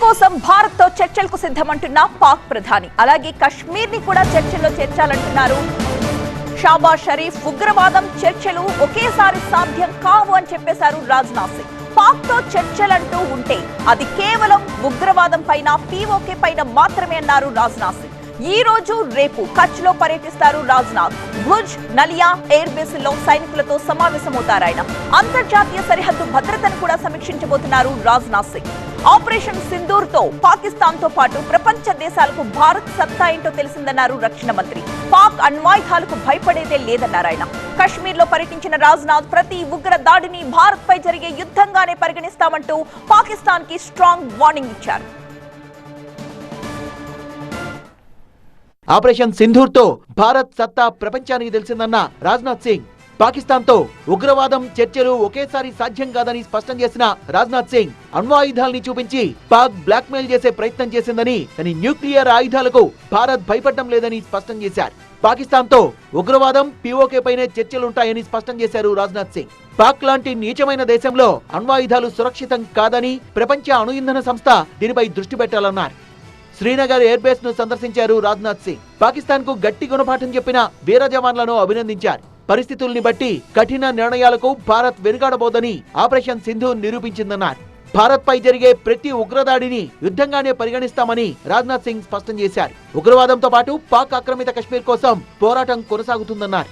కోసం భారత్ తో చర్చలకు సిద్ధమంటున్న పాక్ ప్రధాని. అలాగే కశ్మీర్ ని కూడా చర్చల్లో చేర్చాలంటున్నారు షాబాజ్ షరీఫ్. ఉగ్రవాదం చర్చలు ఒకేసారి సాధ్యం కావు అని చెప్పేశారు రాజ్నాథ్ సింగ్. పాక్ తో చర్చలంటూ ఉంటే అది కేవలం ఉగ్రవాదం పైన, పీఓకే పైన మాత్రమే అన్నారు రాజ్నాథ్ సింగ్. ఈ రోజు రేపు కచ్ లో పర్యటిస్తారు రాజ్నాథ్. భుజ్, నలియా ఎయిర్ బేస్ లో సైనికులతో సమావేశమవుతారు ఆయన. అంతర్జాతీయ సరిహద్దు భద్రతను కూడా సమీక్షించబోతున్నారు రాజ్నాథ్ సింగ్. ఆపరేషన్ సింధూర్ తో పాకిస్తాన్ తో పాటు ప్రపంచ దేశాలకు భారత్ సత్తా ఏంటో తెలిసిందన్నారు రక్షణ మంత్రి. పాక్ అణ్వాయుధాలకు భయపడేదే లేదన్నారు ఆయన. కశ్మీర్ లో పర్యటించిన రాజ్నాథ్ ప్రతి ఉగ్ర దాడిని భారత్ పై జరిగే యుద్ధంగానే పరిగణిస్తామంటూ పాకిస్తాన్ కి స్ట్రాంగ్ వార్నింగ్ ఇచ్చారు. ఆపరేషన్ సింధూర్ తో భారత్ సత్తా ప్రపంచానికి తెలిసిందన్న రాజ్నాథ్ సింగ్. పాకిస్తాన్ తో ఉగ్రవాదం చర్చలు ఒకేసారి సాధ్యం కాదని స్పష్టం చేసిన రాజ్నాథ్ సింగ్ అణ్వాయుధాల్ని చూపించి పాక్ బ్లాక్ మెయిల్ చేసే ప్రయత్నం చేసిందని, కానీ న్యూక్లియర్ ఆయుధాలకు భారత్ భయపడడం లేదని స్పష్టం చేశారు. పాకిస్తాన్ తో ఉగ్రవాదం, పీఓకే పైనే చర్చలుంటాయని స్పష్టం చేశారు రాజ్నాథ్ సింగ్. పాక్ లాంటి నీచమైన దేశంలో అణ్వాయుధాలు సురక్షితం కాదని ప్రపంచ అణు ఇంధన సంస్థ దీనిపై దృష్టి పెట్టాలన్నారు. శ్రీనగర్ ఎయిర్ బేస్ ను సందర్శించారు రాజ్నాథ్ సింగ్. పాకిస్తాన్ కు గట్టి గుణపాఠం చెప్పిన వీర జవాన్లను అభినందించారు. పరిస్థితుల్ని బట్టి కఠిన నిర్ణయాలకు భారత్ వెనుకాడబోదని ఆపరేషన్ సింధూర్ నిరూపించిందన్నారు. భారత్ పై జరిగే ప్రతి ఉగ్రదాడిని యుద్ధంగానే పరిగణిస్తామని రాజ్నాథ్ సింగ్ స్పష్టం చేశారు. ఉగ్రవాదంతో పాటు పాక్ ఆక్రమిత కశ్మీర్ కోసం పోరాటం కొనసాగుతుందన్నారు.